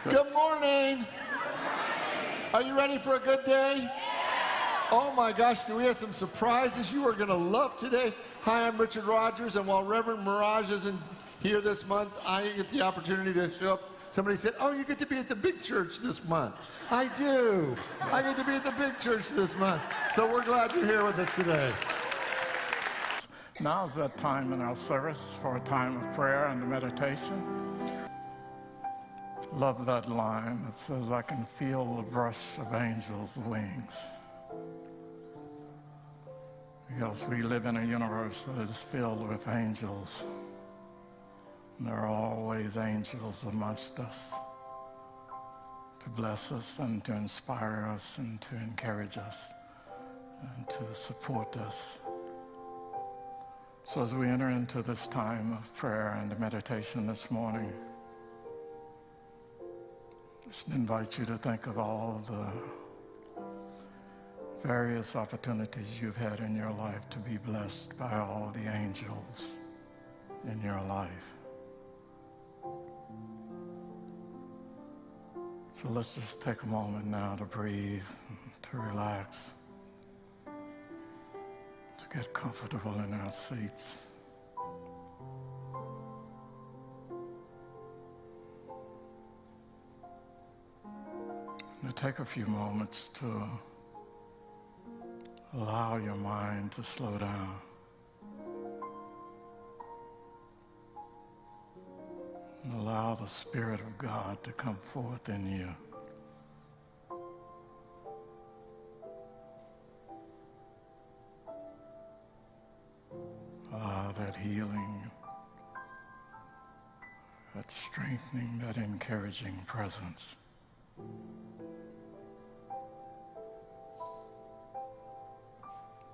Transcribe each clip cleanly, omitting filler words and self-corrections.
Good morning. Are you ready for a good day? Oh my gosh, do we have some surprises you are going to love today? Hi, I'm Richard Rogers, and while Reverend Mirage isn't here this month, I get the opportunity to show up. Somebody said, oh, you get to be at the big church this month. I do. I get to be at the big church this month. So we're glad you're here with us today. Now is that time in our service for a time of prayer and meditation. Love that line that says, I can feel the brush of angels' wings. Because we live in a universe that is filled with angels. And there are always angels amongst us to bless us and to inspire us and to encourage us and to support us. So as we enter into this time of prayer and meditation this morning, just invite you to think of all the various opportunities you've had in your life to be blessed by all the angels in your life. So let's just take a moment now to breathe, to relax, to get comfortable in our seats. And to take a few moments to allow your mind to slow down. And allow the Spirit of God to come forth in you. Allow that healing, that strengthening, that encouraging presence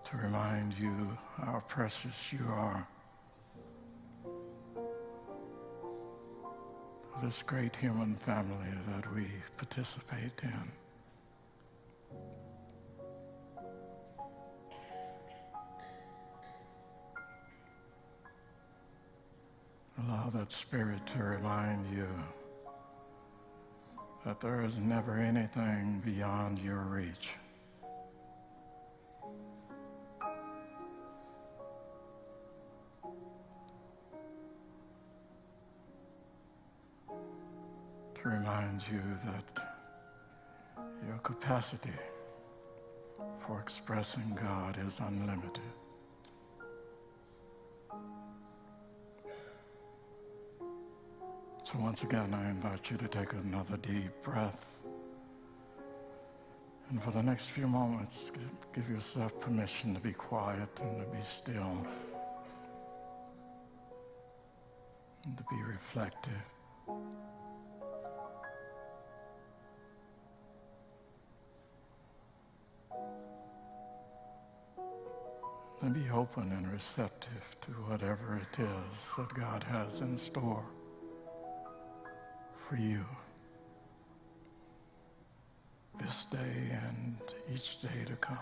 to remind you how precious you are. This great human family that we participate in. Allow that Spirit to remind you that there is never anything beyond your reach. To remind you that your capacity for expressing God is unlimited. So once again, I invite you to take another deep breath. And for the next few moments, give yourself permission to be quiet and to be still. And to be reflective. And be open and receptive to whatever it is that God has in store for you this day and each day to come.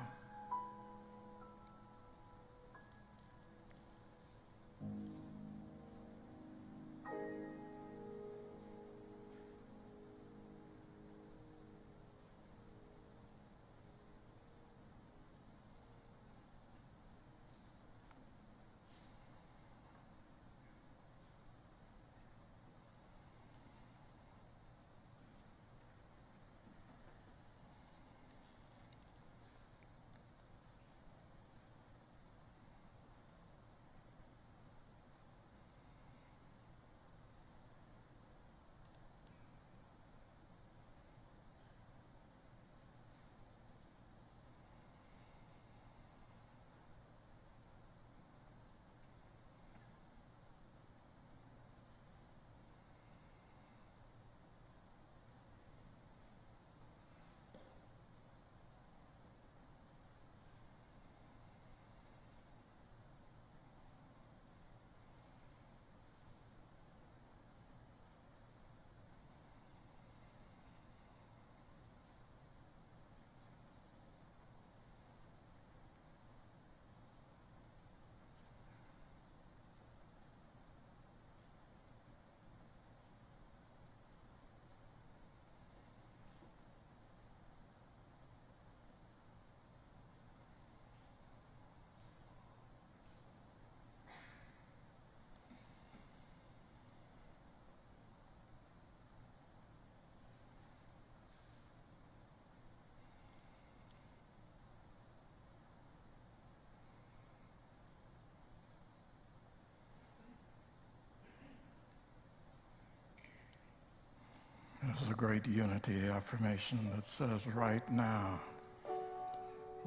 There's a great unity affirmation that says, right now,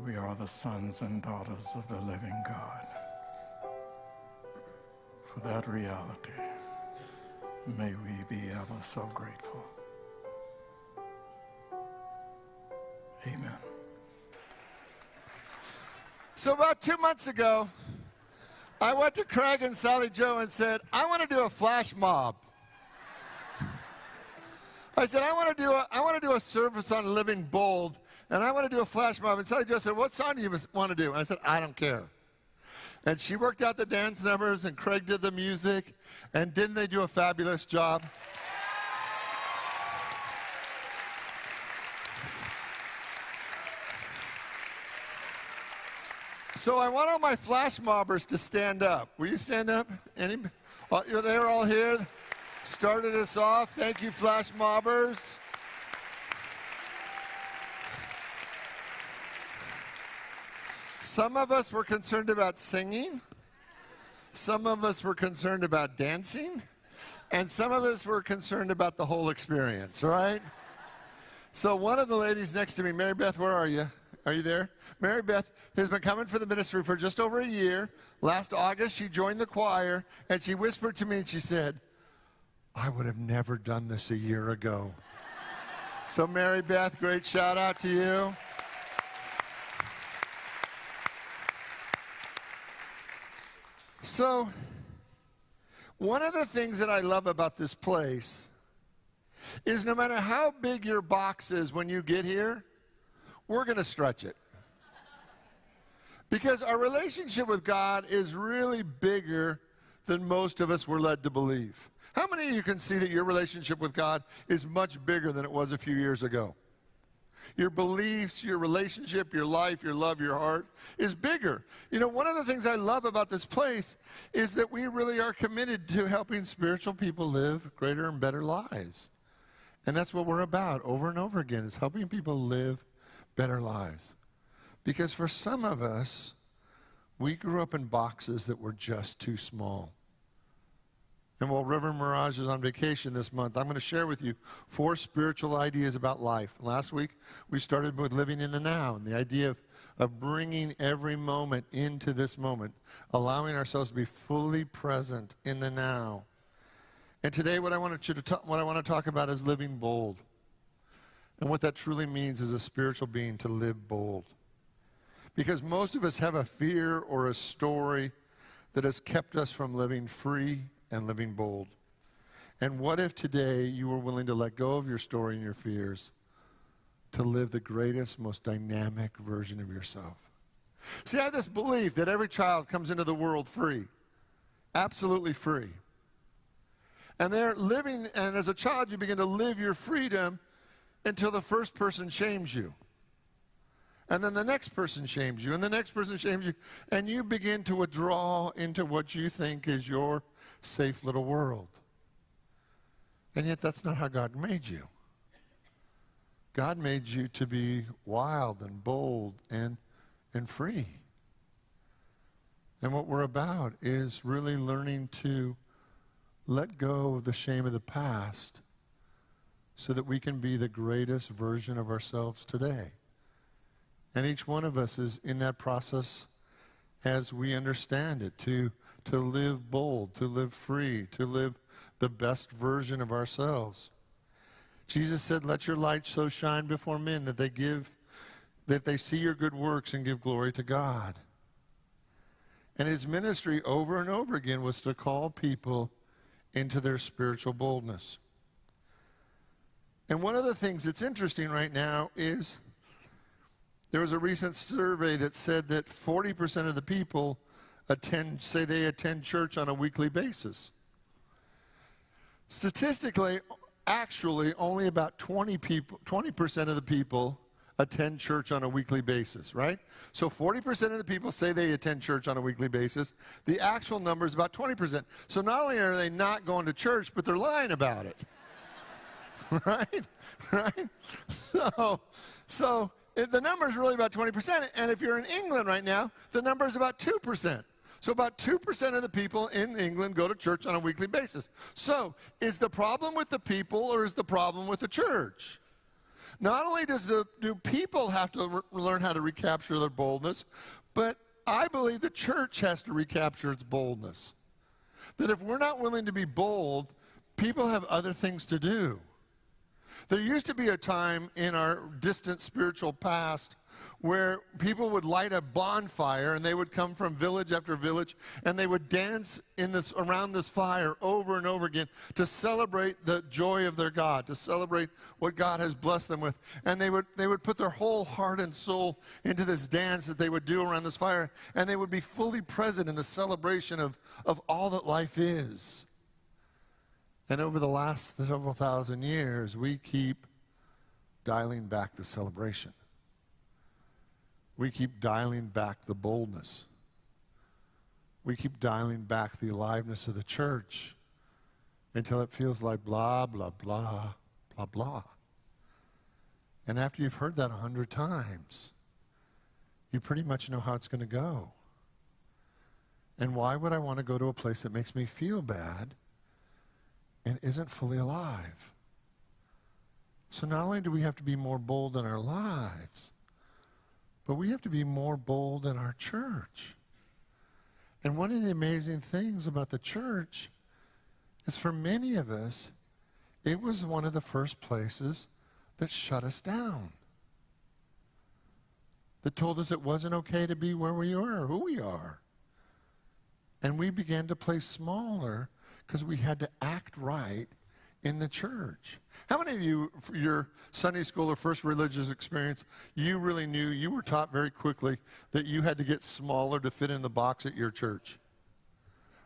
we are the sons and daughters of the living God. For that reality, may we be ever so grateful. Amen. So about 2 months ago, I went to Craig and Sally Joe and said, I want to do a flash mob. I said, I want to do a service on Living Bold, and I want to do a flash mob. And Sally Joe said, what song do you want to do? And I said, I don't care. And she worked out the dance numbers, and Craig did the music, and didn't they do a fabulous job? So I want all my flash mobbers to stand up. Will you stand up? They're all here. Started us off. Thank you, flash mobbers. Some of us were concerned about singing. Some of us were concerned about dancing. And some of us were concerned about the whole experience, right? So one of the ladies next to me, Mary Beth, where are you? Are you there? Mary Beth has been coming for the ministry for just over a year. Last August, she joined the choir, and she whispered to me, and she said, I would have never done this a year ago. So Mary Beth, great shout out to you. So, one of the things that I love about this place is no matter how big your box is when you get here, we're going to stretch it. Because our relationship with God is really bigger than most of us were led to believe. How many of you can see that your relationship with God is much bigger than it was a few years ago? Your beliefs, your relationship, your life, your love, your heart is bigger. You know, one of the things I love about this place is that we really are committed to helping spiritual people live greater and better lives. And that's what we're about over and over again, is helping people live better lives. Because for some of us, we grew up in boxes that were just too small. And while Reverend Mirage is on vacation this month, I'm going to share with you 4 spiritual ideas about life. Last week, we started with living in the now, and the idea of bringing every moment into this moment, allowing ourselves to be fully present in the now. And today, what I want to talk about is living bold. And what that truly means as a spiritual being, to live bold. Because most of us have a fear or a story that has kept us from living free and living bold. And what if today you were willing to let go of your story and your fears to live the greatest, most dynamic version of yourself? See, I have this belief that every child comes into the world free, absolutely free. And they're living, and as a child you begin to live your freedom until the first person shames you. And then the next person shames you, and the next person shames you, and you begin to withdraw into what you think is your safe little world. And yet that's not how God made you. God made you to be wild and bold and free. And what we're about is really learning to let go of the shame of the past so that we can be the greatest version of ourselves today. And each one of us is in that process as we understand it, to live bold, to live free, to live the best version of ourselves. Jesus said, let your light so shine before men that they see your good works and give glory to God. And his ministry over and over again was to call people into their spiritual boldness. And one of the things that's interesting right now is there was a recent survey that said that 40% of the people say they attend church on a weekly basis. Statistically, actually, only about 20% of the people attend church on a weekly basis, right? So 40% of the people say they attend church on a weekly basis. The actual number is about 20%. So not only are they not going to church, but they're lying about it. Right? So the number is really about 20%. And if you're in England right now, the number is about 2%. So about 2% of the people in England go to church on a weekly basis. So is the problem with the people or is the problem with the church? Not only do people have to learn how to recapture their boldness, but I believe the church has to recapture its boldness. That if we're not willing to be bold, people have other things to do. There used to be a time in our distant spiritual past where people would light a bonfire and they would come from village after village and they would dance around this fire over and over again to celebrate the joy of their God, to celebrate what God has blessed them with. And they would put their whole heart and soul into this dance that they would do around this fire, and they would be fully present in the celebration of all that life is. And over the last several thousand years, we keep dialing back the celebration. We keep dialing back the boldness. We keep dialing back the aliveness of the church until it feels like blah, blah, blah, blah, blah. And after you've heard that 100 times, you pretty much know how it's going to go. And why would I want to go to a place that makes me feel bad and isn't fully alive? So not only do we have to be more bold in our lives, but we have to be more bold in our church. And one of the amazing things about the church is for many of us, it was one of the first places that shut us down. That told us it wasn't okay to be where we are, who we are. And we began to play smaller because we had to act right in the church. How many of you, for your Sunday school or first religious experience, you really knew, you were taught very quickly that you had to get smaller to fit in the box at your church?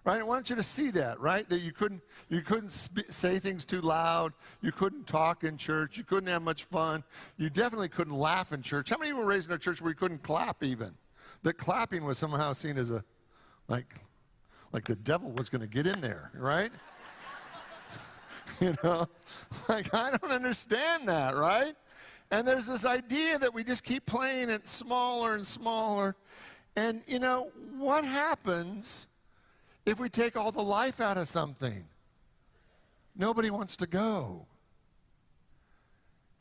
Right? I want you to see that, right? That you couldn't say things too loud. You couldn't talk in church. You couldn't have much fun. You definitely couldn't laugh in church. How many of you were raised in a church where you couldn't clap even? That clapping was somehow seen as like the devil was going to get in there, right? You know, like I don't understand that, right? And there's this idea that we just keep playing it smaller and smaller. And, you know, what happens if we take all the life out of something? Nobody wants to go.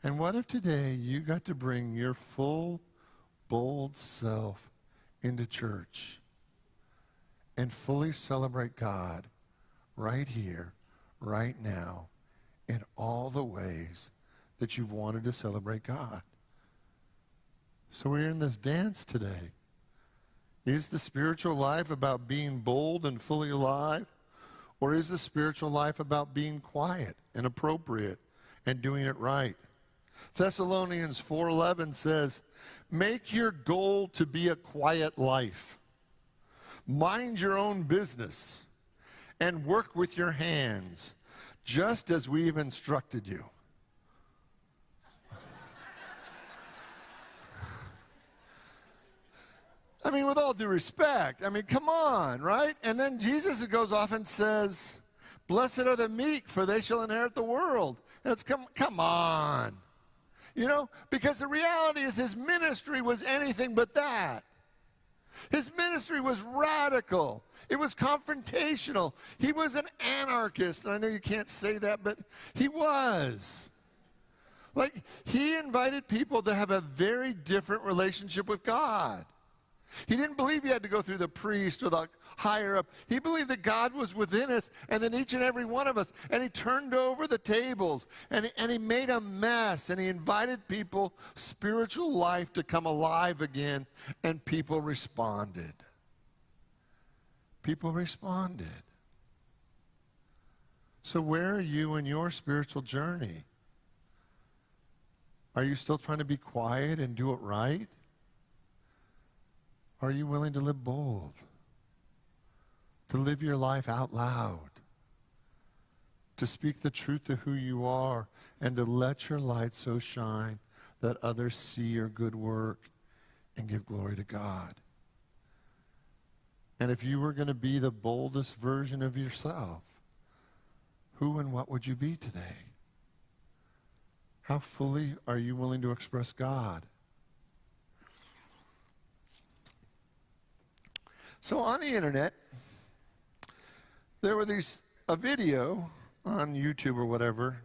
And what if today you got to bring your full, bold self into church and fully celebrate God right here, right now, in all the ways that you've wanted to celebrate God? So we're in this dance today. Is the spiritual life about being bold and fully alive? Or is the spiritual life about being quiet and appropriate and doing it right? Thessalonians 4:11 says, make your goal to be a quiet life. Mind your own business and work with your hands, just as we've instructed you. I mean, with all due respect, I mean, come on, right? And then Jesus goes off and says, blessed are the meek, for they shall inherit the world. And it's, come on. You know, because the reality is his ministry was anything but that. His ministry was radical. It was confrontational. He was an anarchist. And I know you can't say that, but he was. Like, he invited people to have a very different relationship with God. He didn't believe you had to go through the priest or the higher up. He believed that God was within us and in each and every one of us. And he turned over the tables and he made a mess, and he invited people, spiritual life, to come alive again, and people responded. People responded. So where are you in your spiritual journey? Are you still trying to be quiet and do it right? Are you willing to live bold? To live your life out loud? To speak the truth of who you are, and to let your light so shine that others see your good work and give glory to God? And if you were going to be the boldest version of yourself, who and what would you be today? How fully are you willing to express God? So on the internet, there were a video on YouTube or whatever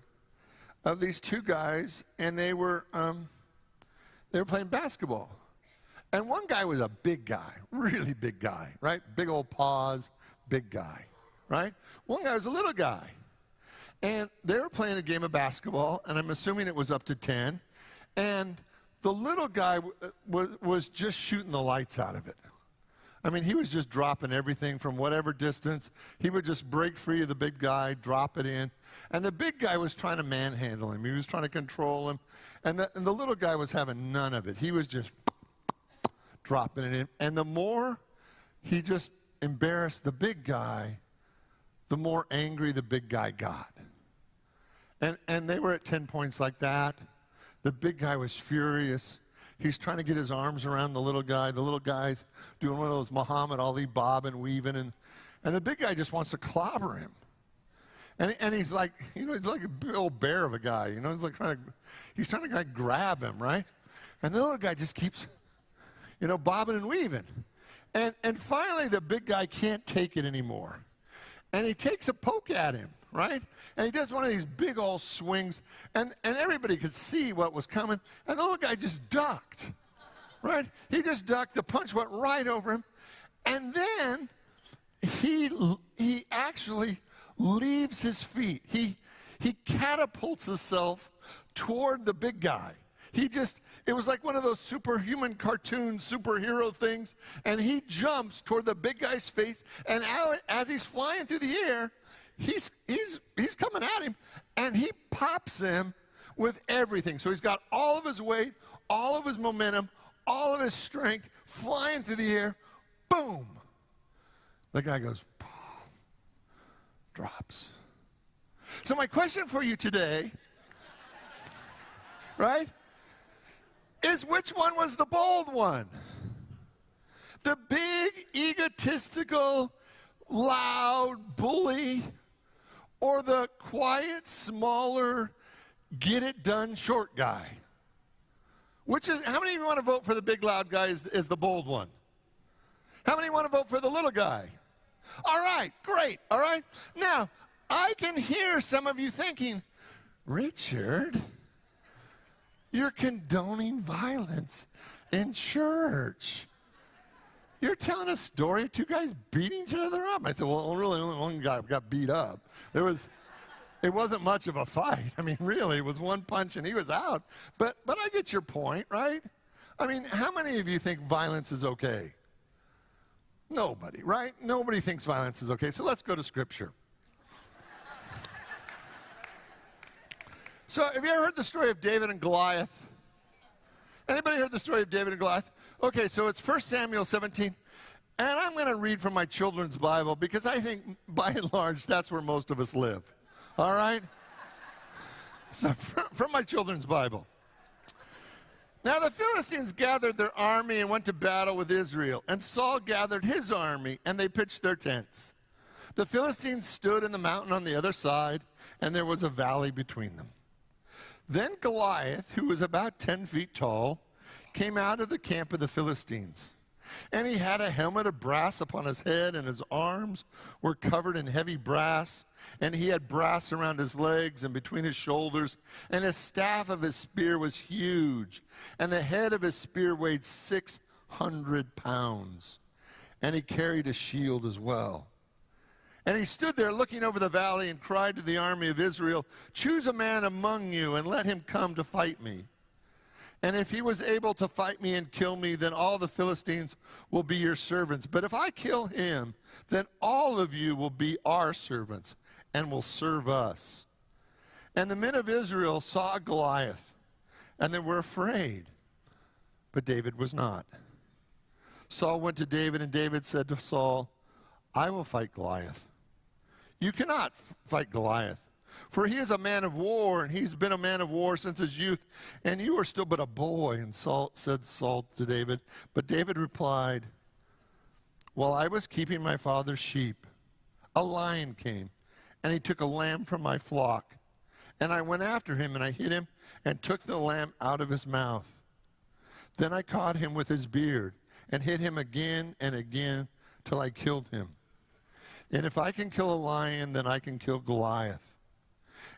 of these two guys, and they were playing basketball. And one guy was a big guy, really big guy, right? Big old paws, big guy, right? One guy was a little guy. And they were playing a game of basketball, and I'm assuming it was up to 10. And the little guy was just shooting the lights out of it. I mean, he was just dropping everything from whatever distance. He would just break free of the big guy, drop it in. And the big guy was trying to manhandle him. He was trying to control him. And the little guy was having none of it. He was just dropping it in. And the more he just embarrassed the big guy, the more angry the big guy got. And they were at 10 points like that. The big guy was furious. He's trying to get his arms around the little guy. The little guy's doing one of those Muhammad Ali bob and weaving. And the big guy just wants to clobber him. And he's like, he's like a big old bear of a guy. He's trying to kind of grab him, right? And the little guy just keeps, bobbing and weaving. And finally, the big guy can't take it anymore. And he takes a poke at him, right? And he does one of these big old swings, and everybody could see what was coming, and the little guy just ducked, right? He just ducked, the punch went right over him, and then he actually leaves his feet. He catapults himself toward the big guy. It was like one of those superhuman cartoon superhero things, and he jumps toward the big guy's face, and as he's flying through the air, he's coming at him, and he pops him with everything. So he's got all of his weight, all of his momentum, all of his strength flying through the air. Boom! The guy goes, drops. So my question for you today, right, is which one was the bold one? The big, egotistical, loud bully, or the quiet, smaller, get-it-done short guy? How many of you want to vote for the big, loud guy as the bold one? How many want to vote for the little guy? All right, great, all right? Now, I can hear some of you thinking, Richard, you're condoning violence in church. You're telling a story of two guys beating each other up. I said, well, really, only one guy got beat up. It wasn't much of a fight. I mean, really, it was one punch and he was out. But I get your point, right? I mean, how many of you think violence is okay? Nobody, right? Nobody thinks violence is okay. So let's go to Scripture. So have you ever heard the story of David and Goliath? Anybody heard the story of David and Goliath? Okay, so it's 1 Samuel 17. And I'm going to read from my children's Bible because I think, by and large, that's where most of us live. All right? So from my children's Bible. Now the Philistines gathered their army and went to battle with Israel. And Saul gathered his army, and they pitched their tents. The Philistines stood in the mountain on the other side, and there was a valley between them. Then Goliath, who was about 10 feet tall, came out of the camp of the Philistines. And he had a helmet of brass upon his head, and his arms were covered in heavy brass. And he had brass around his legs and between his shoulders. And the staff of his spear was huge. And the head of his spear weighed 600 pounds. And he carried a shield as well. And he stood there looking over the valley and cried to the army of Israel, "Choose a man among you and let him come to fight me. And if he was able to fight me and kill me, then all the Philistines will be your servants. But if I kill him, then all of you will be our servants and will serve us." And the men of Israel saw Goliath, and they were afraid. But David was not. Saul went to David, and David said to Saul, "I will fight Goliath." "You cannot fight Goliath, for he is a man of war, and he's been a man of war since his youth, and you are still but a boy." And said Saul to David. But David replied, "While I was keeping my father's sheep, a lion came, and he took a lamb from my flock. And I went after him, and I hit him, and took the lamb out of his mouth. Then I caught him with his beard, and hit him again and again, till I killed him. And if I can kill a lion, then I can kill Goliath.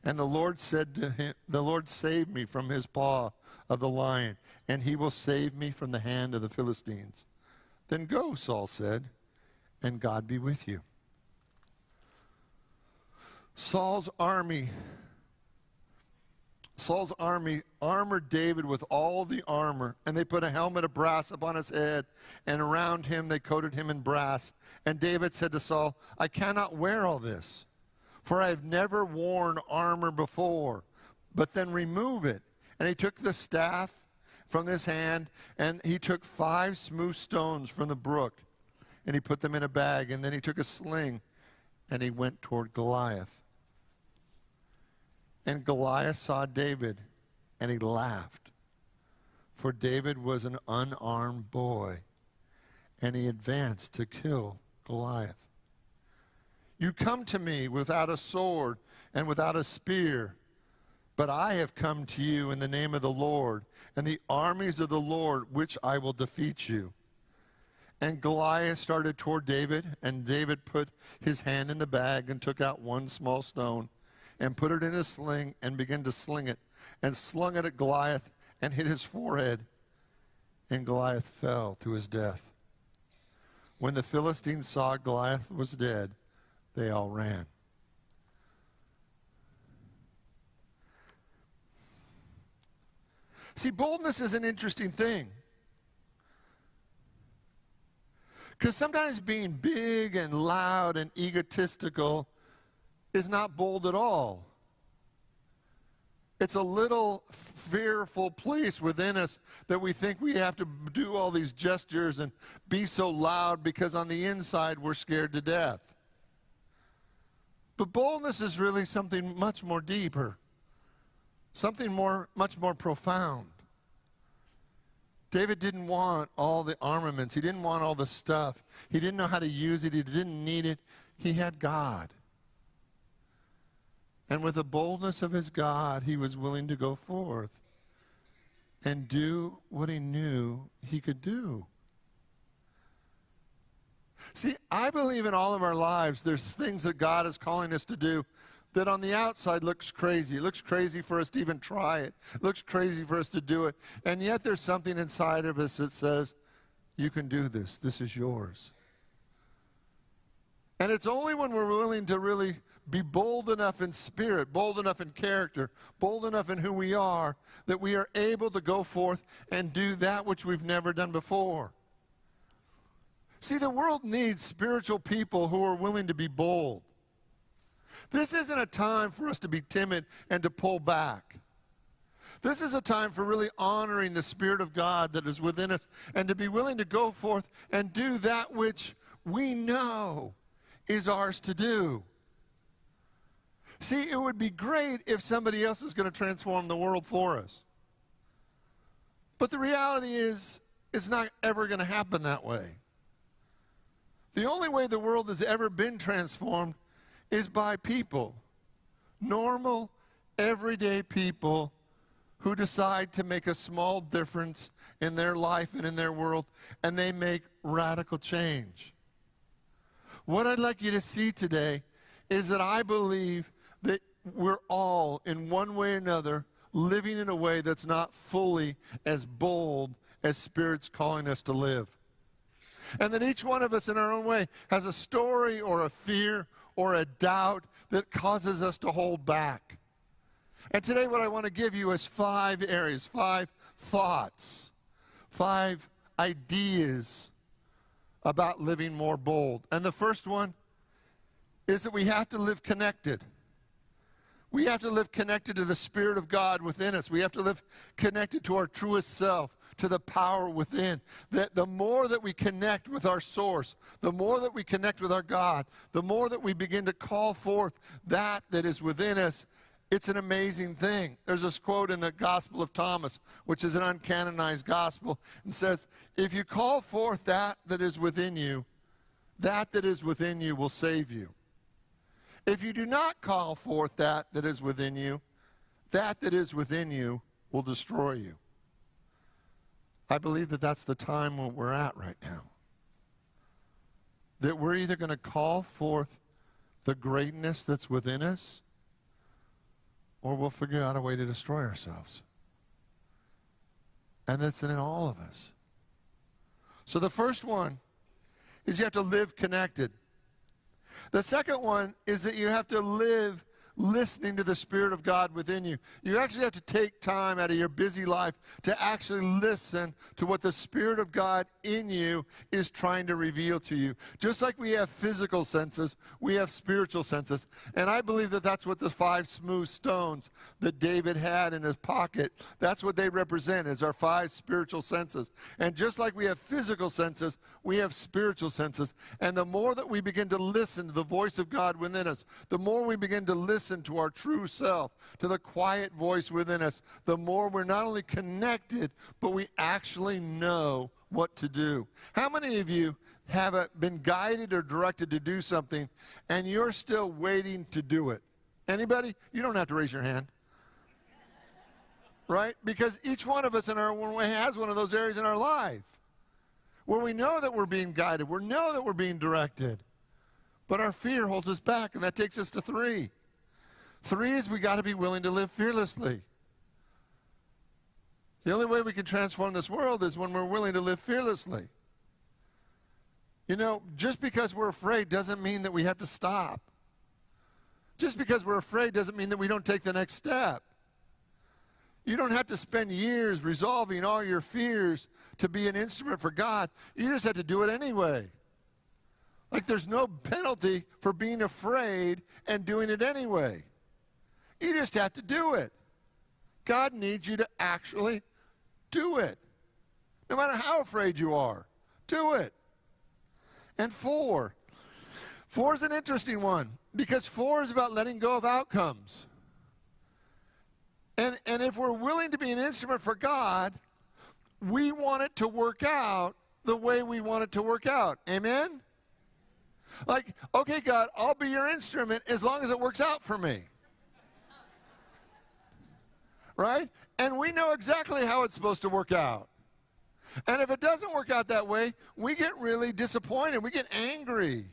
And the Lord said to him, the Lord saved me from his paw of the lion, and he will save me from the hand of the Philistines. Then go, Saul said, and God be with you. Saul's army armored David with all the armor, and they put a helmet of brass upon his head, and around him they coated him in brass. And David said to Saul, I cannot wear all this, for I have never worn armor before. But then remove it. And he took the staff from his hand, and he took 5 smooth stones from the brook, and he put them in a bag. And then he took a sling, and he went toward Goliath. And Goliath saw David, and he laughed. For David was an unarmed boy, and he advanced to kill Goliath. You come to me without a sword and without a spear, but I have come to you in the name of the Lord and the armies of the Lord, which I will defeat you. And Goliath started toward David, and David put his hand in the bag and took out 1 small stone, and put it in a sling, and began to sling it, and slung it at Goliath, and hit his forehead. And Goliath fell to his death. When the Philistines saw Goliath was dead, they all ran. See, boldness is an interesting thing. Because sometimes being big and loud and egotistical is not bold at all. It's a little fearful place within us that we think we have to do all these gestures and be so loud because on the inside we're scared to death. But boldness is really something much more deeper, something much more profound. David didn't want all the armaments. He didn't want all the stuff. He didn't know how to use it. He didn't need it. He had God. And with the boldness of his God, he was willing to go forth and do what he knew he could do. See, I believe in all of our lives there's things that God is calling us to do that on the outside looks crazy. It looks crazy for us to even try it. It looks crazy for us to do it. And yet there's something inside of us that says, you can do this. This is yours. And it's only when we're willing to really be bold enough in spirit, bold enough in character, bold enough in who we are, that we are able to go forth and do that which we've never done before. See, the world needs spiritual people who are willing to be bold. This isn't a time for us to be timid and to pull back. This is a time for really honoring the Spirit of God that is within us and to be willing to go forth and do that which we know is ours to do. See, it would be great if somebody else is going to transform the world for us. But the reality is, it's not ever going to happen that way. The only way the world has ever been transformed is by people. Normal, everyday people who decide to make a small difference in their life and in their world, and they make radical change. What I'd like you to see today is that I believe that we're all, in one way or another, living in a way that's not fully as bold as Spirit's calling us to live. And that each one of us in our own way has a story or a fear or a doubt that causes us to hold back. And today what I want to give you is 5 areas, 5 thoughts, 5 ideas about living more bold. And the first one is that we have to live connected. We have to live connected to the Spirit of God within us. We have to live connected to our truest self, to the power within. That the more that we connect with our source, the more that we connect with our God, the more that we begin to call forth that is within us, it's an amazing thing. There's this quote in the Gospel of Thomas, which is an uncanonized gospel, and says, if you call forth that is within you, that is within you will save you. If you do not call forth that is within you, that is within you will destroy you. I believe that that's the time where we're at right now. that we're either going to call forth the greatness that's within us, or we'll figure out a way to destroy ourselves. And that's in all of us. So the first one is you have to live connected. The second one is that you have to live listening to the Spirit of God within you. You actually have to take time out of your busy life to actually listen to what the Spirit of God in you is trying to reveal to you. Just like we have physical senses, we have spiritual senses. And I believe that that's what the 5 smooth stones that David had in his pocket, that's what they represent, is our 5 spiritual senses. And just like we have physical senses, we have spiritual senses. And the more that we begin to listen to the voice of God within us, the more we begin to listen to our true self, to the quiet voice within us, the more we're not only connected, but we actually know what to do. How many of you have been guided or directed to do something and you're still waiting to do it? Anybody? You don't have to raise your hand. Right? Because each one of us in our own way has one of those areas in our life where we know that we're being guided, we know that we're being directed, but our fear holds us back, and that takes us to 3. 3 is we got to be willing to live fearlessly. The only way we can transform this world is when we're willing to live fearlessly. You know, just because we're afraid doesn't mean that we have to stop. Just because we're afraid doesn't mean that we don't take the next step. You don't have to spend years resolving all your fears to be an instrument for God. You just have to do it anyway. Like there's no penalty for being afraid and doing it anyway. You just have to do it. God needs you to actually do it. No matter how afraid you are, do it. And 4. 4 is an interesting one because 4 is about letting go of outcomes. And if we're willing to be an instrument for God, we want it to work out the way we want it to work out. Amen? Like, okay, God, I'll be your instrument as long as it works out for me. Right? And we know exactly how it's supposed to work out. And if it doesn't work out that way, we get really disappointed. We get angry.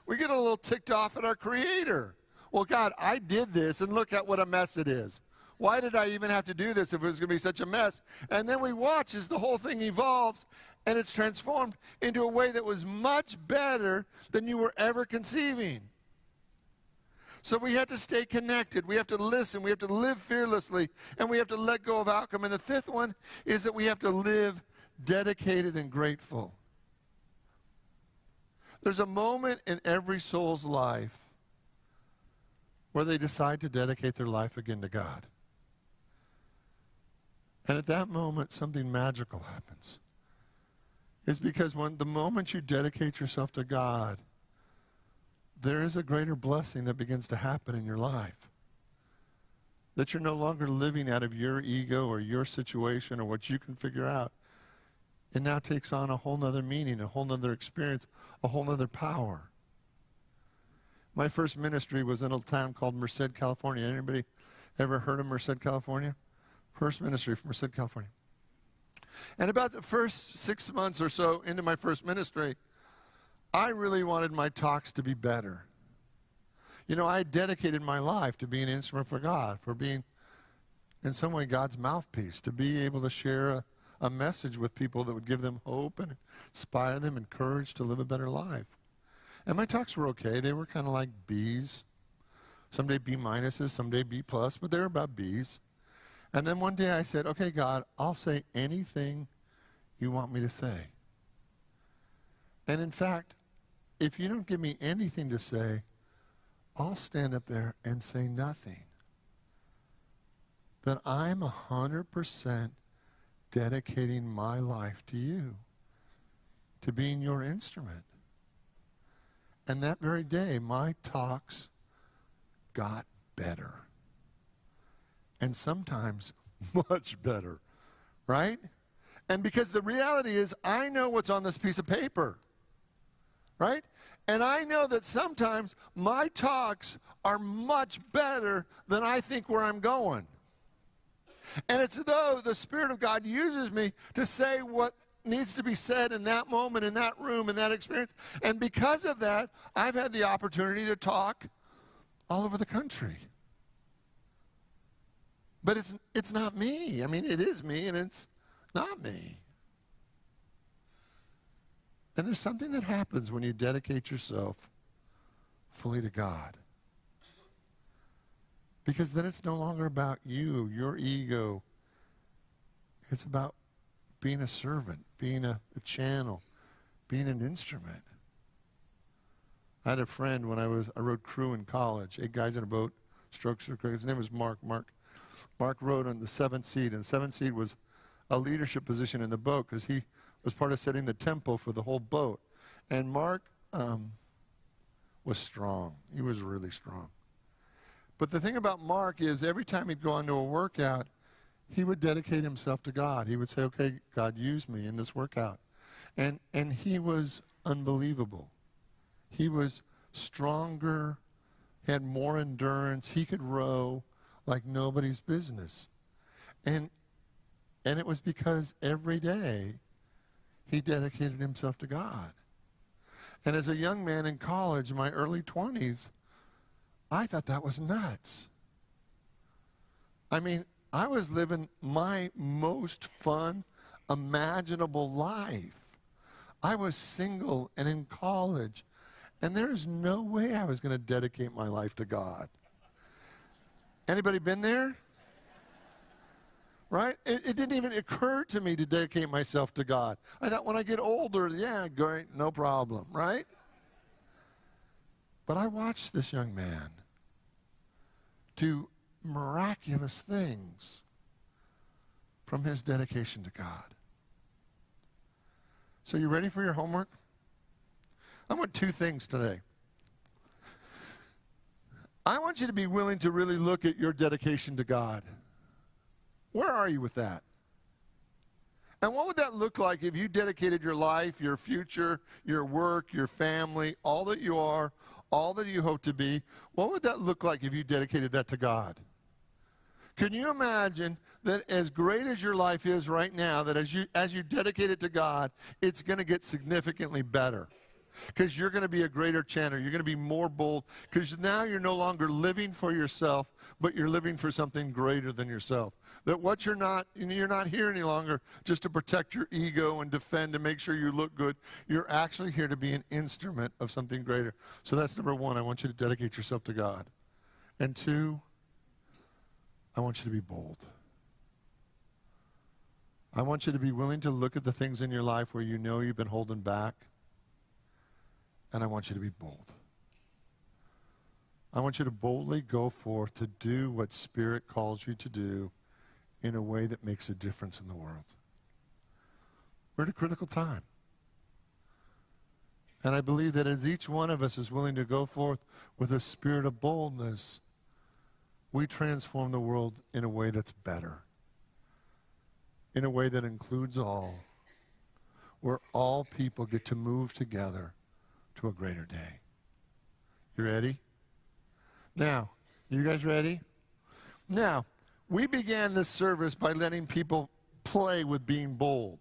We get a little ticked off at our Creator. Well, God, I did this, and look at what a mess it is. Why did I even have to do this if it was going to be such a mess? And then we watch as the whole thing evolves, and it's transformed into a way that was much better than you were ever conceiving. So we have to stay connected. We have to listen. We have to live fearlessly. And we have to let go of outcome. And the 5th one is that we have to live dedicated and grateful. There's a moment in every soul's life where they decide to dedicate their life again to God. And at that moment, something magical happens. It's because when the moment you dedicate yourself to God, there is a greater blessing that begins to happen in your life. That you're no longer living out of your ego or your situation or what you can figure out. It now takes on a whole nother meaning, a whole nother experience, a whole nother power. My first ministry was in a town called Merced, California. Anybody ever heard of Merced, California? First ministry from Merced, California. And about the first 6 months or so into my first ministry, I really wanted my talks to be better. You know, I dedicated my life to being an instrument for God, for being, in some way, God's mouthpiece, to be able to share a message with people that would give them hope and inspire them and courage to live a better life. And my talks were okay. They were kind of like B's. Someday B minuses, someday B plus, but they were about B's. And then one day I said, okay, God, I'll say anything you want me to say. And in fact, if you don't give me anything to say, I'll stand up there and say nothing. That I'm 100% dedicating my life to you, to being your instrument. And that very day, my talks got better. And sometimes much better, right? And because the reality is, I know what's on this piece of paper, right? And I know that sometimes my talks are much better than I think where I'm going. And it's as though the Spirit of God uses me to say what needs to be said in that moment, in that room, in that experience. And because of that, I've had the opportunity to talk all over the country. But it's not me. I mean, it is me, and it's not me. And there's something that happens when you dedicate yourself fully to God. Because then it's no longer about you, your ego. It's about being a servant, being a channel, being an instrument. I had a friend when I rowed crew in college, 8 guys in a boat, strokes for cricket. His name was Mark. Mark rowed on the 7th seat, and 7th seat was a leadership position in the boat because he was part of setting the tempo for the whole boat. And Mark was strong. He was really strong. But the thing about Mark is every time he'd go onto a workout, he would dedicate himself to God. He would say, okay, God, use me in this workout. And he was unbelievable. He was stronger, had more endurance. He could row like nobody's business. And it was because every day he dedicated himself to God. And as a young man in college, in my early 20s, I thought that was nuts. I mean, I was living my most fun, imaginable life. I was single and in college, and there's no way I was going to dedicate my life to God. Anybody been there? Right? It didn't even occur to me to dedicate myself to God. I thought when I get older, yeah, great, no problem, right? But I watched this young man do miraculous things from his dedication to God. So you ready for your homework? I want 2 things today. I want you to be willing to really look at your dedication to God. Where are you with that? And what would that look like if you dedicated your life, your future, your work, your family, all that you are, all that you hope to be? What would that look like if you dedicated that to God? Can you imagine that as great as your life is right now, that as you dedicate it to God, it's going to get significantly better? Because you're going to be a greater channel. You're going to be more bold. Because now you're no longer living for yourself, but you're living for something greater than yourself. That what you're not here any longer just to protect your ego and defend and make sure you look good. You're actually here to be an instrument of something greater. So that's number 1. I want you to dedicate yourself to God. And 2, I want you to be bold. I want you to be willing to look at the things in your life where you know you've been holding back. And I want you to be bold. I want you to boldly go forth to do what Spirit calls you to do in a way that makes a difference in the world. We're at a critical time. And I believe that as each one of us is willing to go forth with a spirit of boldness, we transform the world in a way that's better, in a way that includes all, where all people get to move together to a greater day. You ready? Now, you guys ready? Now, we began this service by letting people play with being bold.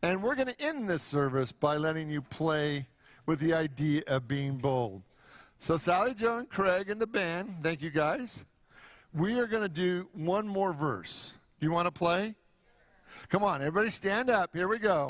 And we're going to end this service by letting you play with the idea of being bold. So Sally, Joe, and Craig and the band, thank you guys. We are going to do one more verse. You want to play? Come on, everybody stand up. Here we go.